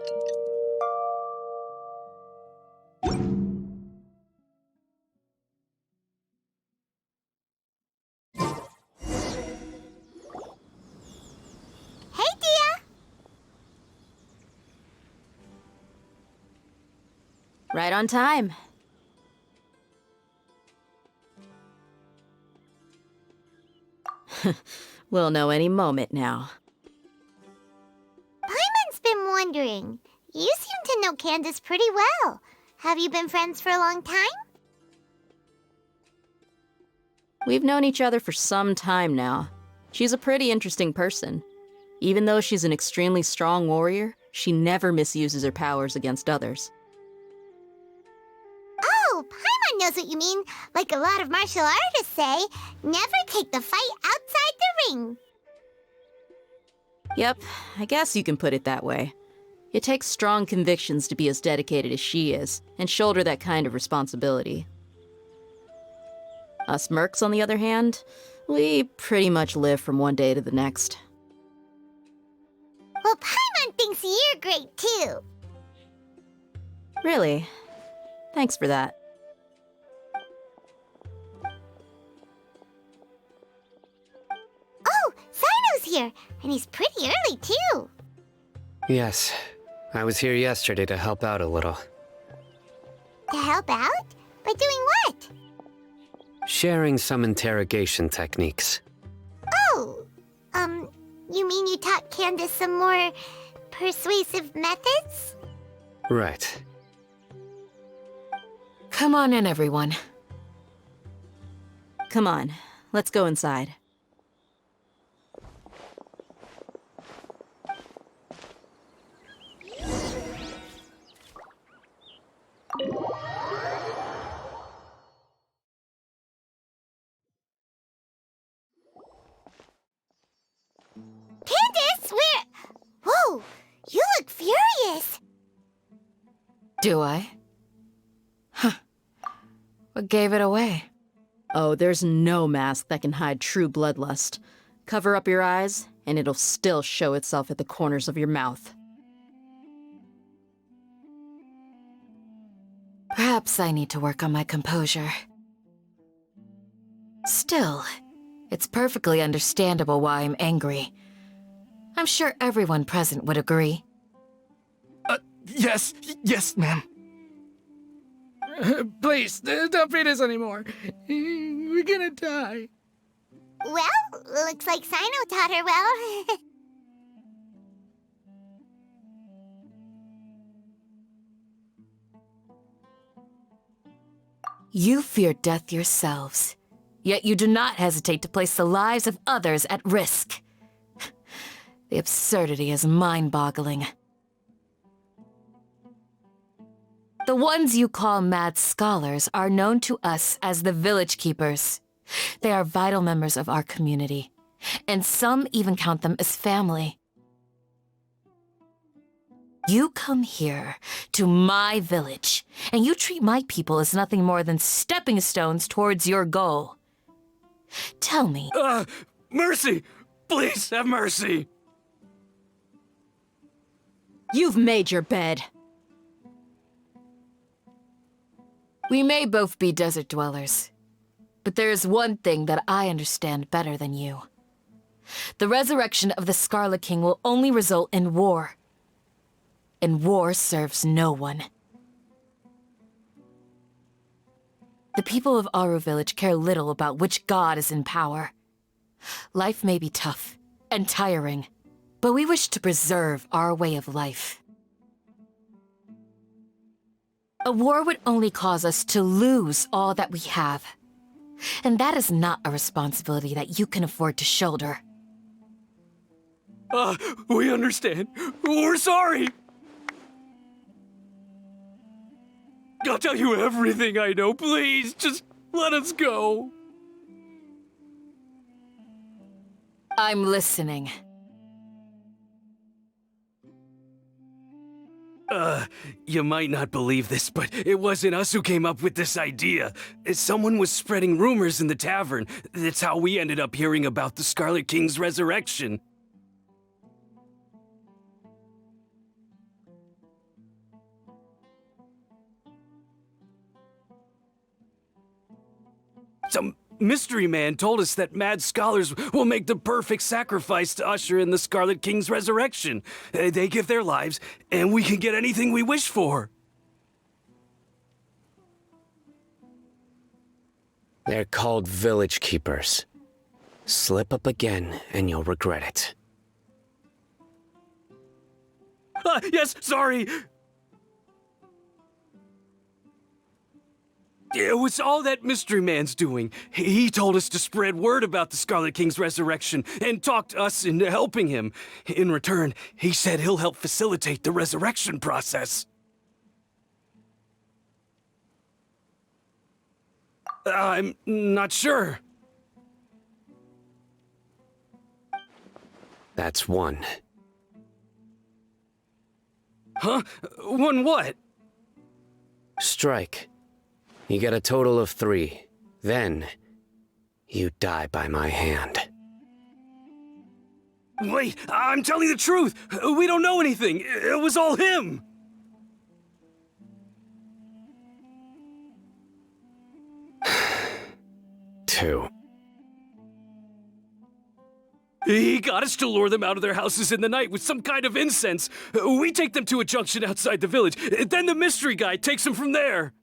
Hey, Dia! Right on time. We'll know any moment now. Paimon's been wondering. You seem to know Candace pretty well. Have you been friends for a long time? We've known each other for some time now. She's a pretty interesting person. Even though she's an extremely strong warrior, she never misuses her powers against others. Oh, Paimon knows what you mean. Like a lot of martial artists say, never take the fight outside the ring. Yep, I guess you can put it that way. It takes strong convictions to be as dedicated as she is, and shoulder that kind of responsibility. Us mercs, on the other hand, we pretty much live from one day to the next. Well, Paimon thinks you're great, too. Really? Thanks for that. Oh, Sino's here, and he's pretty early, too. Yes. I was here yesterday to help out a little. To help out? By doing what? Sharing some interrogation techniques. Oh, you mean you taught Candace some more persuasive methods? Right. Come on in, everyone. Come on, let's go inside. Candace, where? Whoa, you look furious. Do I? Huh. What gave it away? Oh, there's no mask that can hide true bloodlust. Cover up your eyes, and it'll still show itself at the corners of your mouth. Perhaps I need to work on my composure. Still, it's perfectly understandable why I'm angry. I'm sure everyone present would agree. Yes, ma'am. Please, don't feed us anymore. We're gonna die. Well, looks like Sino taught her well. You fear death yourselves, yet you do not hesitate to place the lives of others at risk. The absurdity is mind-boggling. The ones you call mad scholars are known to us as the Village Keepers. They are vital members of our community, and some even count them as family. You come here, to my village, and you treat my people as nothing more than stepping stones towards your goal. Tell me... Mercy! Please, have mercy! You've made your bed. We may both be desert dwellers, but there is one thing that I understand better than you. The resurrection of the Scarlet King will only result in war. And war serves no one. The people of Aru Village care little about which god is in power. Life may be tough and tiring, but we wish to preserve our way of life. A war would only cause us to lose all that we have. And that is not a responsibility that you can afford to shoulder. We understand. We're sorry! I'll tell you everything I know, please. Just let us go. I'm listening. You might not believe this, but it wasn't us who came up with this idea. Someone was spreading rumors in the tavern. That's how we ended up hearing about the Scarlet King's resurrection. Some mystery man told us that mad scholars will make the perfect sacrifice to usher in the Scarlet King's resurrection. They give their lives, and we can get anything we wish for. They're called village keepers. Slip up again, and you'll regret it. Yes, sorry! It was all that mystery man's doing. He told us to spread word about the Scarlet King's resurrection and talked us into helping him. In return, he said he'll help facilitate the resurrection process. I'm not sure. That's one. Huh? One what? Strike. You get a total of 3. Then, you die by my hand. Wait, I'm telling the truth. We don't know anything. It was all him. Two. He got us to lure them out of their houses in the night with some kind of incense. We take them to a junction outside the village. Then the mystery guy takes them from there.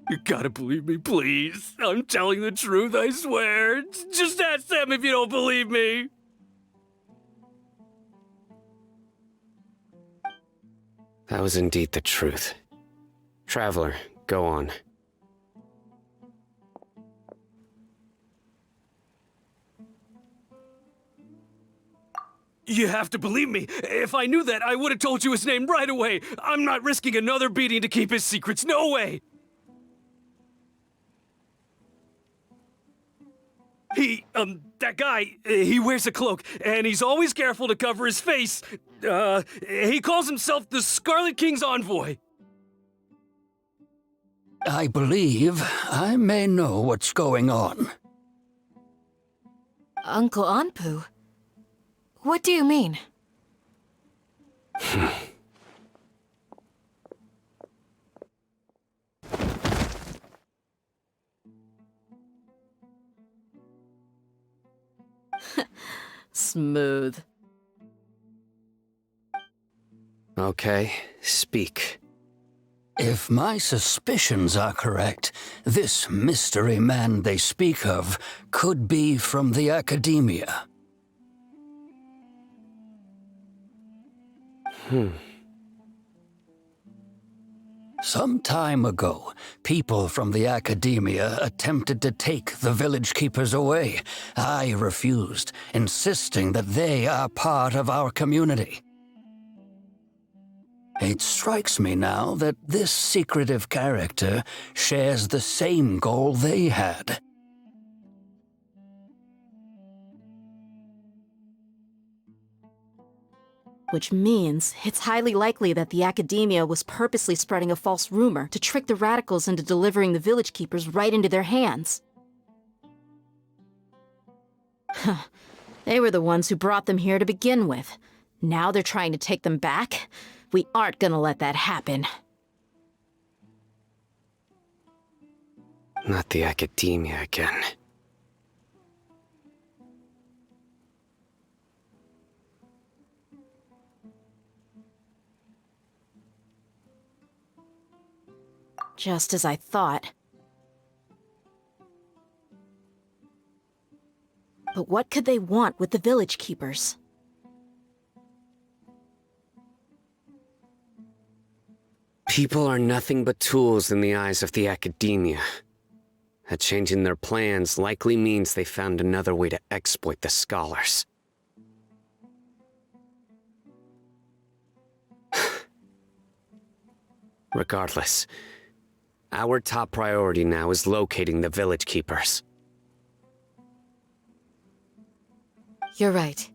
You gotta believe me, please. I'm telling the truth, I swear. Just ask them if you don't believe me. That was indeed the truth. Traveler, go on. You have to believe me. If I knew that, I would have told you his name right away. I'm not risking another beating to keep his secrets. No way. That guy, he wears a cloak, and he's always careful to cover his face. He calls himself the Scarlet King's envoy. I believe I may know what's going on. Uncle Anpu? What do you mean? Smooth. Okay, speak. If my suspicions are correct, this mystery man they speak of could be from the Academia. Some time ago, people from the Academia attempted to take the village keepers away. I refused, insisting that they are part of our community. It strikes me now that this secretive character shares the same goal they had. Which means it's highly likely that the Academia was purposely spreading a false rumor to trick the radicals into delivering the village keepers right into their hands. They were the ones who brought them here to begin with. Now they're trying to take them back? We aren't gonna let that happen. Not the Academia again. Just as I thought. But what could they want with the village keepers? People are nothing but tools in the eyes of the Academia. A change in their plans likely means they found another way to exploit the scholars. Regardless, our top priority now is locating the village keepers. You're right.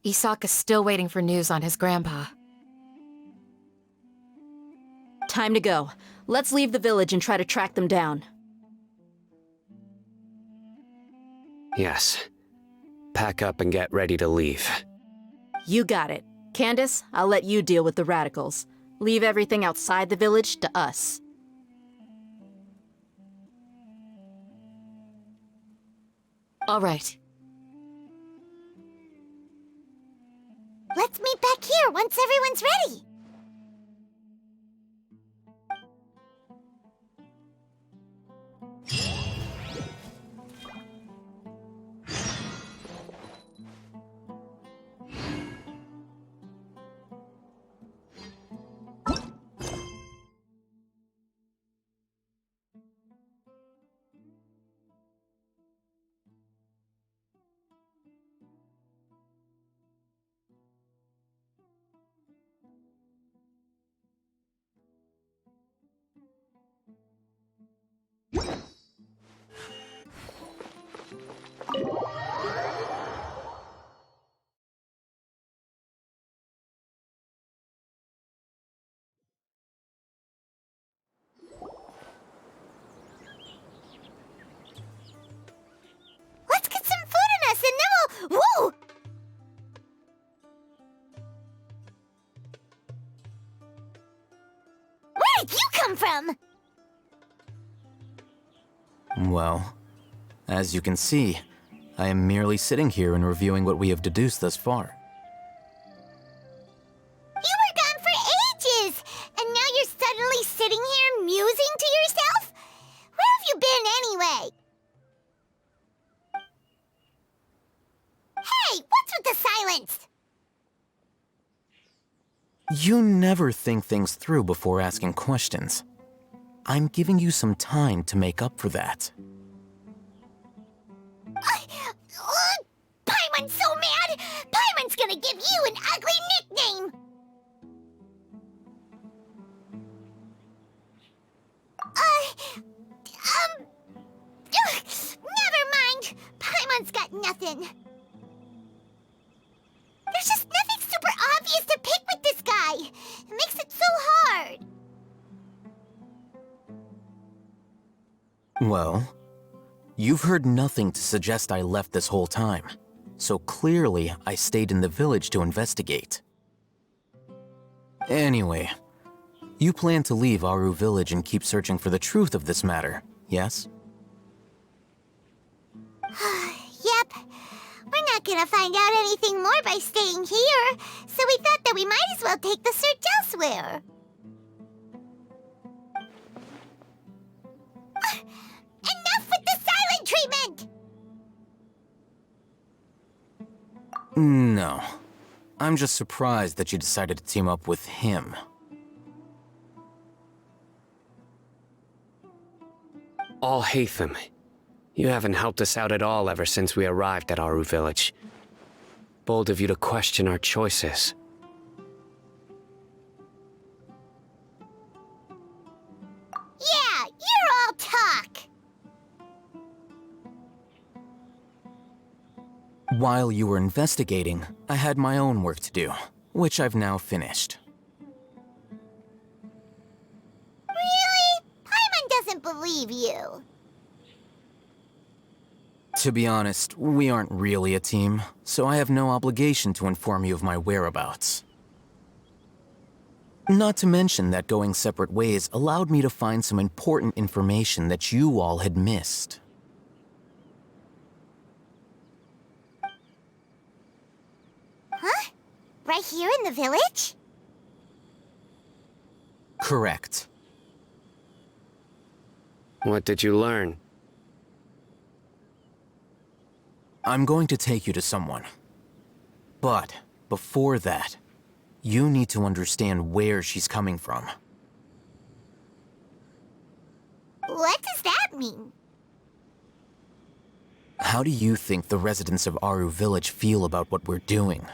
Isak is still waiting for news on his grandpa. Time to go. Let's leave the village and try to track them down. Yes. Pack up and get ready to leave. You got it. Candace, I'll let you deal with the radicals. Leave everything outside the village to us. All right. Let's meet back here once everyone's ready. Let's get some food in us and then we'll... Whoa! Where did you come from? Well, as you can see, I am merely sitting here and reviewing what we have deduced thus far. You were gone for ages, and now you're suddenly sitting here musing to yourself? Where have you been anyway? Hey, what's with the silence? You never think things through before asking questions. I'm giving you some time to make up for that. Paimon's so mad! Paimon's gonna give you an ugly nickname! Never mind! Paimon's got nothing. There's just nothing super obvious to pick with this guy. It makes it so hard. Well, you've heard nothing to suggest I left this whole time, so clearly I stayed in the village to investigate. Anyway, you plan to leave Aru village and keep searching for the truth of this matter, yes? Yep. We're not gonna find out anything more by staying here, so we thought that we might as well take the search elsewhere. Enough with the silent treatment! No. I'm just surprised that you decided to team up with him. All Hatham, you haven't helped us out at all ever since we arrived at Aru village. Bold of you to question our choices. Yeah, you're all talk! While you were investigating, I had my own work to do, which I've now finished. Really? Paimon doesn't believe you. To be honest, we aren't really a team, so I have no obligation to inform you of my whereabouts. Not to mention that going separate ways allowed me to find some important information that you all had missed. Huh? Right here in the village? Correct. What did you learn? I'm going to take you to someone. But before that, you need to understand where she's coming from. What does that mean? How do you think the residents of Aru village feel about what we're doing?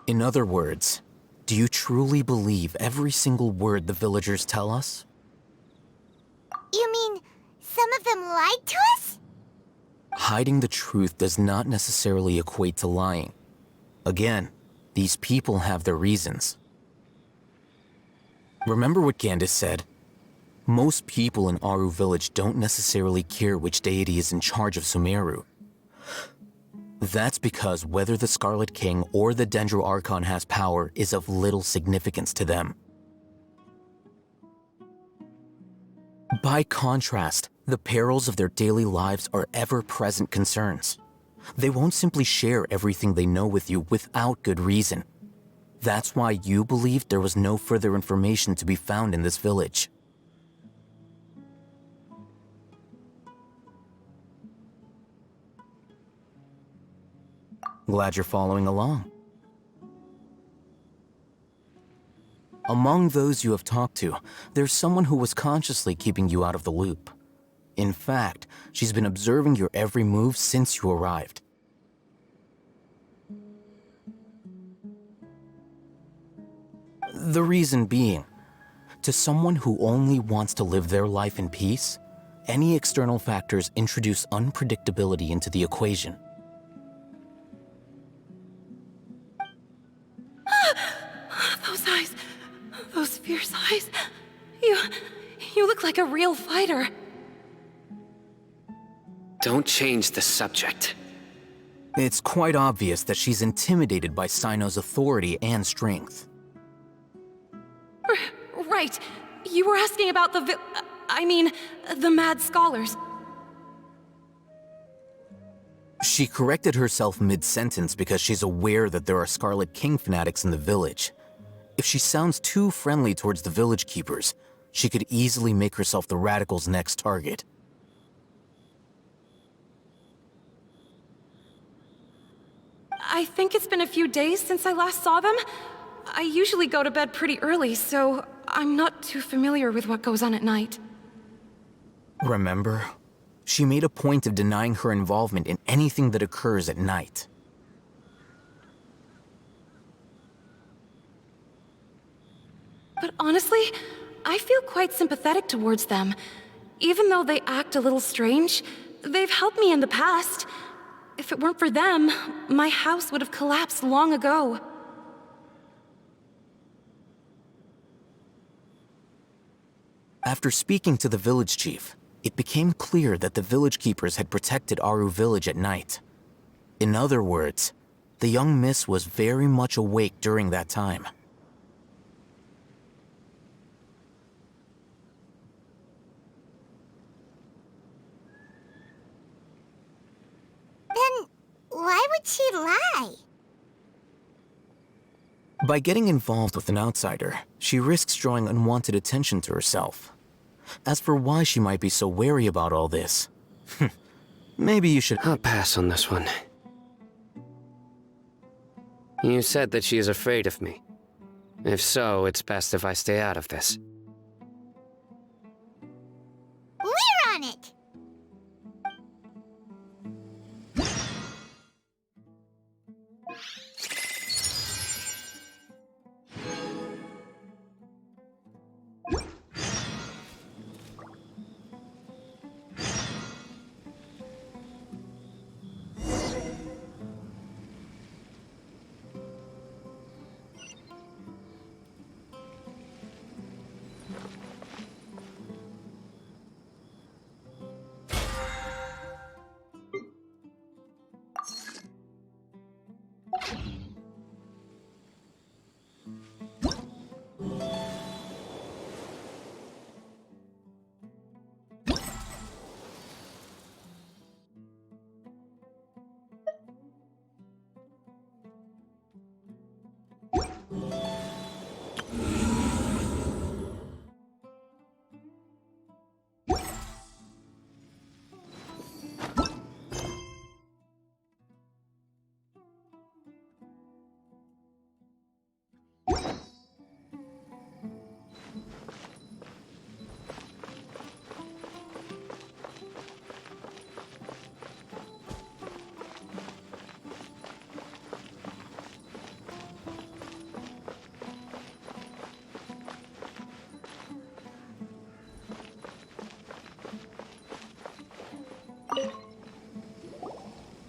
In other words, do you truly believe every single word the villagers tell us? You mean some of them lied to us? Hiding the truth does not necessarily equate to lying. Again, these people have their reasons. Remember what Gandis said? Most people in Aru village don't necessarily care which deity is in charge of Sumeru. That's because whether the Scarlet King or the Dendro Archon has power is of little significance to them. By contrast, the perils of their daily lives are ever-present concerns. They won't simply share everything they know with you without good reason. That's why you believed there was no further information to be found in this village. Glad you're following along. Among those you have talked to, there's someone who was consciously keeping you out of the loop. In fact, she's been observing your every move since you arrived. The reason being, to someone who only wants to live their life in peace, any external factors introduce unpredictability into the equation. Those eyes, those fierce eyes. You look like a real fighter. Don't change the subject. It's quite obvious that she's intimidated by Sino's authority and strength. Right. You were asking about the the mad scholars. She corrected herself mid-sentence because she's aware that there are Scarlet King fanatics in the village. If she sounds too friendly towards the village keepers, she could easily make herself the Radicals' next target. I think it's been a few days since I last saw them. I usually go to bed pretty early, so I'm not too familiar with what goes on at night. Remember? She made a point of denying her involvement in anything that occurs at night. But honestly, I feel quite sympathetic towards them. Even though they act a little strange, they've helped me in the past. If it weren't for them, my house would have collapsed long ago. After speaking to the village chief, it became clear that the village keepers had protected Aru village at night. In other words, the young miss was very much awake during that time. Then why would she lie? By getting involved with an outsider, she risks drawing unwanted attention to herself. As for why she might be so wary about all this, maybe you should... I'll pass on this one. You said that she is afraid of me. If so, it's best if I stay out of this. We're on it!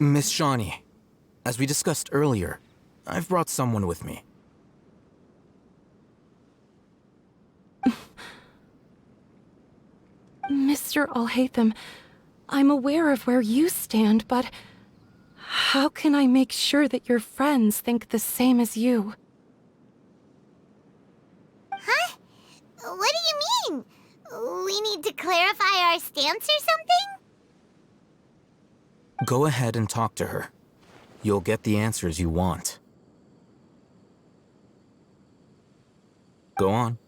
Miss Shawnee, as we discussed earlier, I've brought someone with me. Mr. Alhaitham, I'm aware of where you stand, but How can I make sure that your friends think the same as you? Huh? What do you mean? We need to clarify our stance or something? Go ahead and talk to her. You'll get the answers you want. Go on.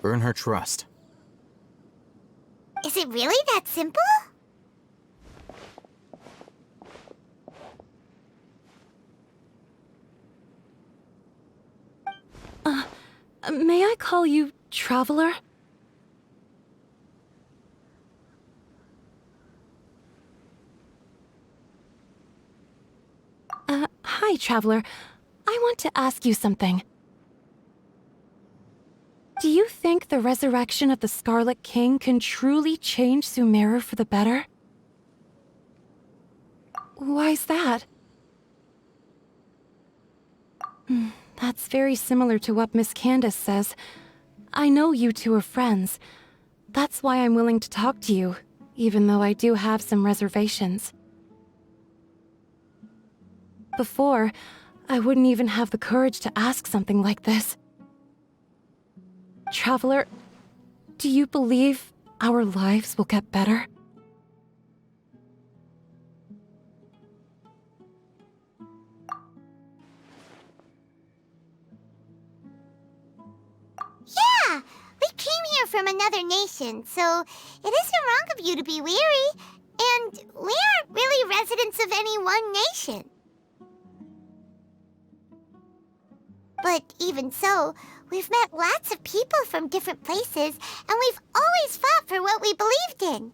Earn her trust. Is it really that simple? May I call you Traveler? Hi, Traveler. I want to ask you something. Do you think the resurrection of the Scarlet King can truly change Sumeru for the better? Why's that? That's very similar to what Miss Candace says. I know you two are friends. That's why I'm willing to talk to you, even though I do have some reservations. Before, I wouldn't even have the courage to ask something like this. Traveler, do you believe our lives will get better? Yeah! We came here from another nation, so it isn't wrong of you to be weary. And we aren't really residents of any one nation. But even so, we've met lots of people from different places, and we've always fought for what we believed in.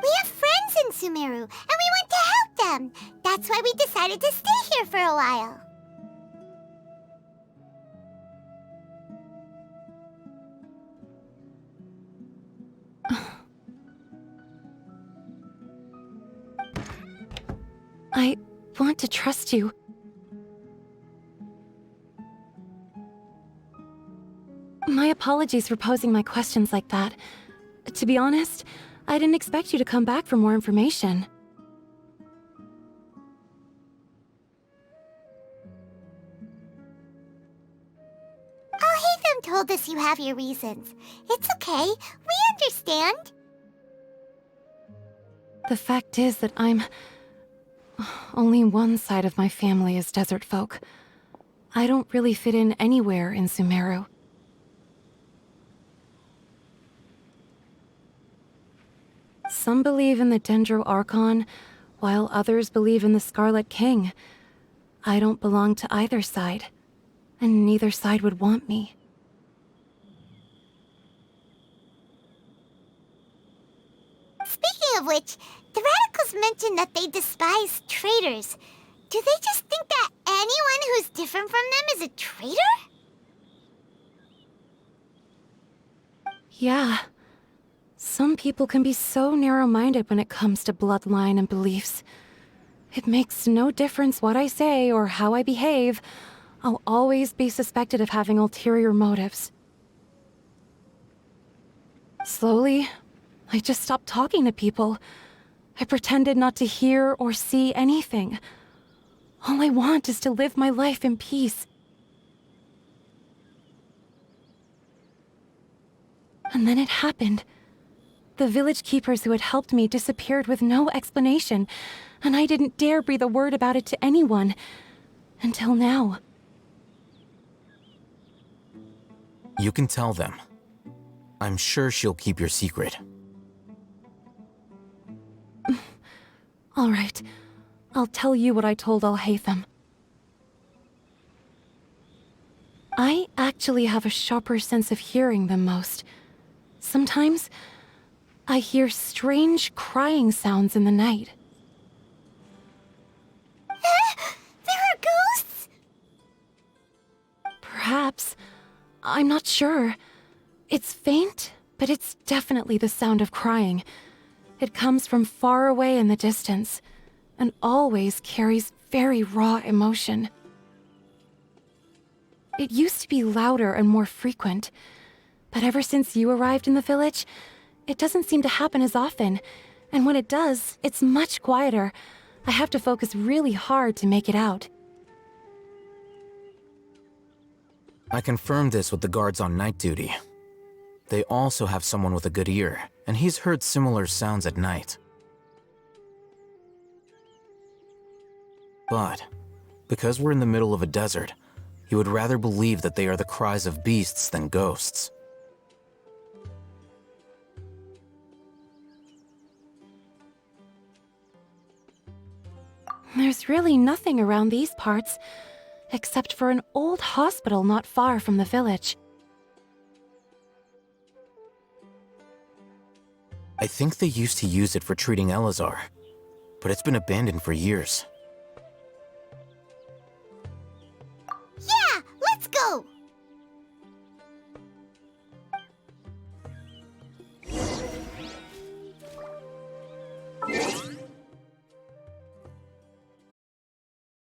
We have friends in Sumeru, and we want to help them. That's why we decided to stay here for a while. I want to trust you. My apologies for posing my questions like that. To be honest, I didn't expect you to come back for more information. Heathen told us you have your reasons. It's okay. We understand. The fact is that only one side of my family is desert folk. I don't really fit in anywhere in Sumeru. Some believe in the Dendro Archon, while others believe in the Scarlet King. I don't belong to either side, and neither side would want me. Speaking of which, the radicals mentioned that they despise traitors. Do they just think that anyone who's different from them is a traitor? Yeah. Some people can be so narrow-minded when it comes to bloodline and beliefs. It makes no difference what I say or how I behave. I'll always be suspected of having ulterior motives. Slowly, I just stopped talking to people. I pretended not to hear or see anything. All I want is to live my life in peace. And then it happened. The village keepers who had helped me disappeared with no explanation, and I didn't dare breathe a word about it to anyone. Until now. You can tell them. I'm sure she'll keep your secret. All right. I'll tell you what I told Alhaitham. I actually have a sharper sense of hearing than most. Sometimes, I hear strange crying sounds in the night. There are ghosts? Perhaps. I'm not sure. It's faint, but it's definitely the sound of crying. It comes from far away in the distance, and always carries very raw emotion. It used to be louder and more frequent, but ever since you arrived in the village, it doesn't seem to happen as often, And when it does, it's much quieter. I have to focus really hard to make it out. I confirmed this with the guards on night duty. They also have someone with a good ear, and he's heard similar sounds at night. But, because we're in the middle of a desert, he would rather believe that they are the cries of beasts than ghosts. There's really nothing around these parts, except for an old hospital not far from the village. I think they used to use it for treating Elazar, but it's been abandoned for years.